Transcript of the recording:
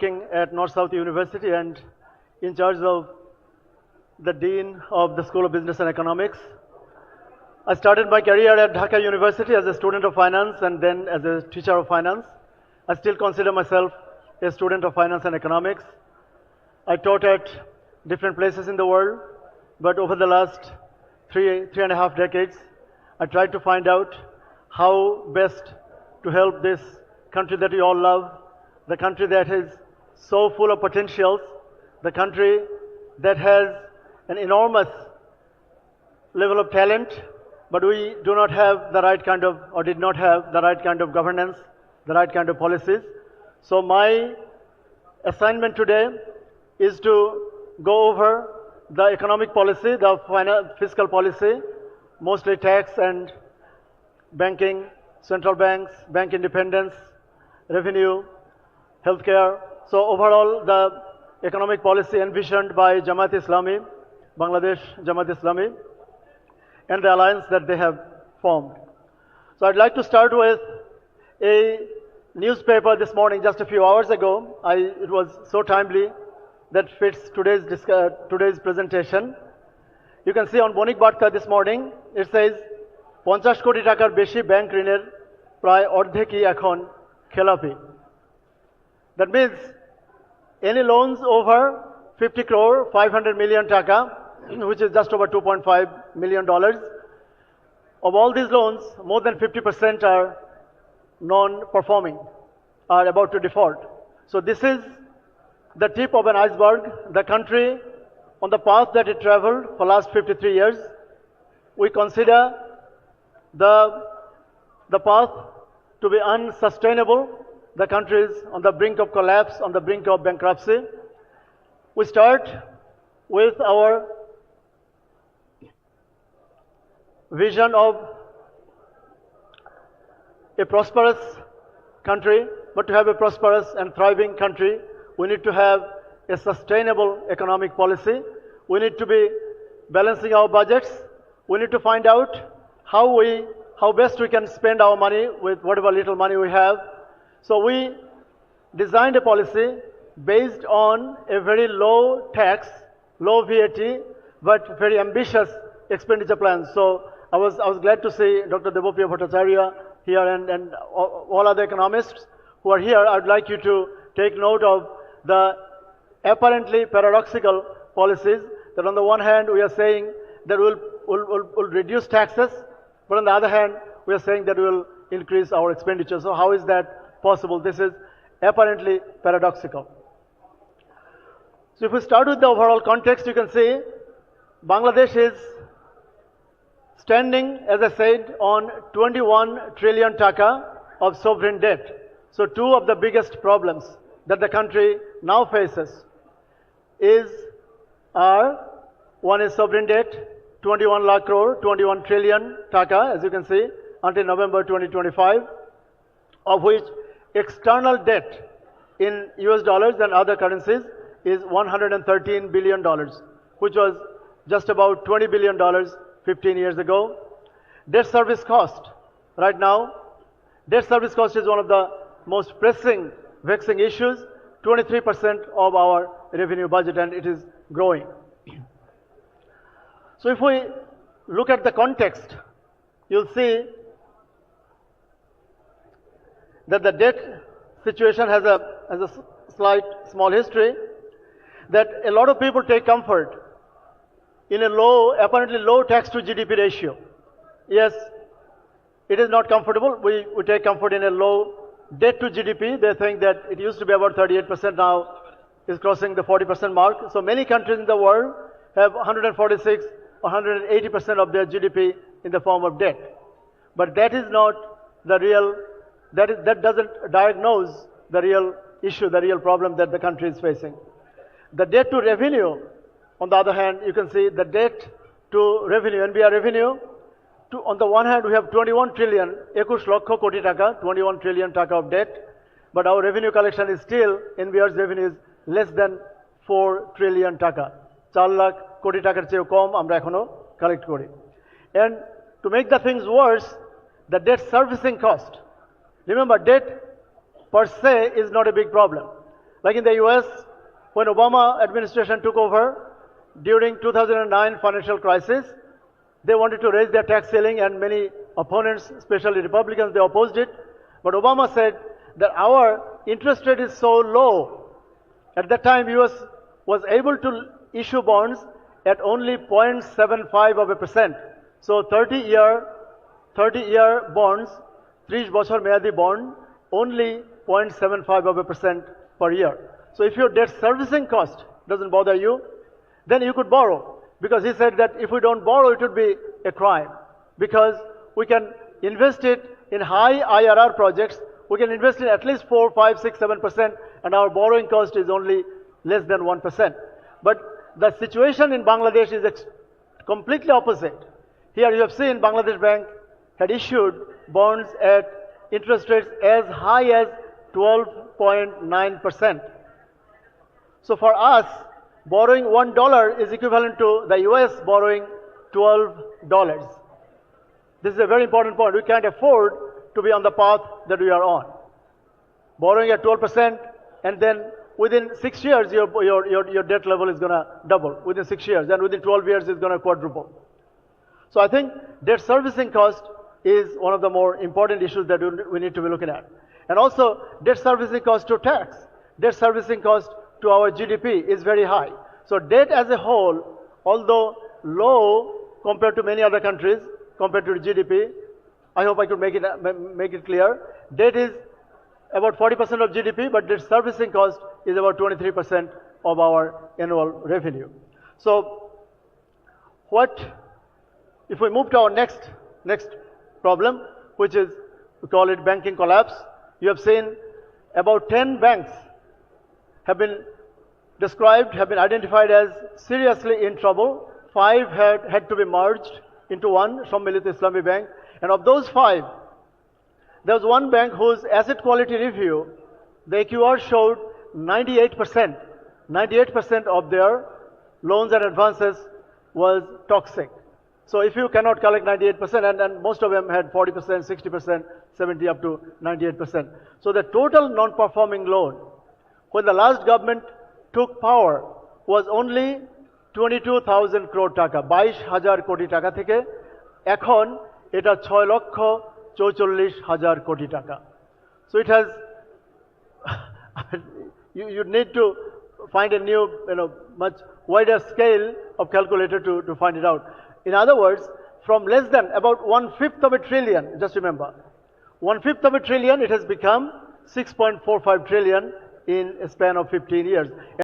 Working at North-South University and in charge of the Dean of the School of Business and Economics. I started my career at Dhaka University as a student of finance and then as a teacher of finance. I still consider myself a student of finance and economics. I taught at different places in the world, but over the last three and a half decades, I tried to find out how best to help this country that we all love, the country that is so full of potentials, the country that has an enormous level of talent, but we do not have the right kind of, or did not have the right kind of governance, the right kind of policies. So my assignment today is to go over the economic policy, the fiscal policy, mostly tax and banking, central banks, bank independence, revenue, healthcare. So overall, the economic policy envisioned by Jamaat Islami, Bangladesh Jamaat Islami, and the alliance that they have formed. So I'd like to start with a newspaper this morning, just a few hours ago. It was so timely that fits today's presentation. You can see on Bonik Barta this morning, it says, 50 কোটি টাকার বেশি bank ঋণের প্রায় অর্ধেকই এখন খেলাপি. That means any loans over 50 crore, 500 million taka, which is just over $2.5 million. Of all these loans, more than 50% are non-performing, are about to default. So this is the tip of an iceberg. The country, on the path that it traveled for the last 53 years, we consider the path to be unsustainable. The country is on the brink of collapse, on the brink of bankruptcy. We start with our vision of a prosperous country, but to have a prosperous and thriving country, we need to have a sustainable economic policy. We need to be balancing our budgets. We need to find out how best we can spend our money with whatever little money we have. So we designed a policy based on a very low tax, low VAT, but very ambitious expenditure plan. So I was glad to see Dr. Devopriya Bhattacharya here and all other economists who are here. I'd like you to take note of the apparently paradoxical policies that on the one hand we are saying that we'll reduce taxes, but on the other hand we are saying that we will increase our expenditure. So how is that possible? This is apparently paradoxical. So if we start with the overall context, you can see Bangladesh is standing, as I said, on 21 trillion taka of sovereign debt. So two of the biggest problems that the country now faces are one is sovereign debt, 21 lakh crore, 21 trillion taka, as you can see, until November 2025, of which external debt in US dollars and other currencies is $113 billion, which was just about $20 billion 15 years ago. Debt service cost, right now, debt service cost is one of the most pressing, vexing issues, 23% of our revenue budget, and it is growing. So if we look at the context, you'll see that the debt situation has a small history, that a lot of people take comfort in a apparently low tax to GDP ratio. Yes, it is not comfortable. We take comfort in a low debt to GDP. They think that it used to be about 38%, now is crossing the 40% mark. So many countries in the world have 146 or 180% of their GDP in the form of debt. But that is not the real, that doesn't diagnose the real issue, the real problem that the country is facing. The debt to revenue, on the other hand, you can see the debt to revenue, NBR revenue, on the one hand we have 21 trillion, 21 lakh koti taka, 21 trillion taka of debt, but our revenue collection is still, NBR's revenue is less than 4 trillion taka. 4 lakh koti takar cheo kom amra ekhono collect kori. And to make the things worse, the debt servicing cost. Remember, debt per se is not a big problem. Like in the US, when Obama administration took over during 2009 financial crisis, they wanted to raise their tax ceiling and many opponents, especially Republicans, they opposed it. But Obama said that our interest rate is so low. At that time, US was able to issue bonds at only 0.75%. So 30-year bonds, 30 বছর মেয়াদি bond, only 0.75% per year. So if your debt servicing cost doesn't bother you, then you could borrow. Because he said that if we don't borrow, it would be a crime. Because we can invest it in high IRR projects, we can invest in at least 4, 5, 6, 7%, and our borrowing cost is only less than 1%. But the situation in Bangladesh is completely opposite. Here you have seen Bangladesh Bank had issued bonds at interest rates as high as 12.9%. So for us, borrowing $1 is equivalent to the US borrowing $12. This is a very important point. We can't afford to be on the path that we are on. Borrowing at 12%, and then within 6 years, your debt level is going to double. Within 6 years, and within 12 years, it's going to quadruple. So I think debt servicing cost is one of the more important issues that we need to be looking at. And also, debt servicing cost to tax, debt servicing cost to our GDP is very high. So debt as a whole, although low compared to many other countries, compared to GDP, I hope I could make it clear. Debt is about 40% of GDP, but debt servicing cost is about 23% of our annual revenue. So if we move to our next problem, which is, we call it banking collapse. You have seen about 10 banks have been identified as seriously in trouble. 5 had to be merged into one, Sammilit Islami Bank. And of those 5, there was one bank whose asset quality review, the AQR showed 98% of their loans and advances was toxic. So if you cannot collect 98%, and most of them had 40%, 60%, 70 up to 98%. So the total non-performing loan, when the last government took power, was only 22,000 crore taka, 22,000 কোটি টাকা থেকে এখন এটা 6,44,000 কোটি টাকা. So it has, you need to find a new, much wider scale of calculator to find it out. In other words, from less than about 1/5 of a trillion, just remember, 1/5 of a trillion, it has become 6.45 trillion in a span of 15 years.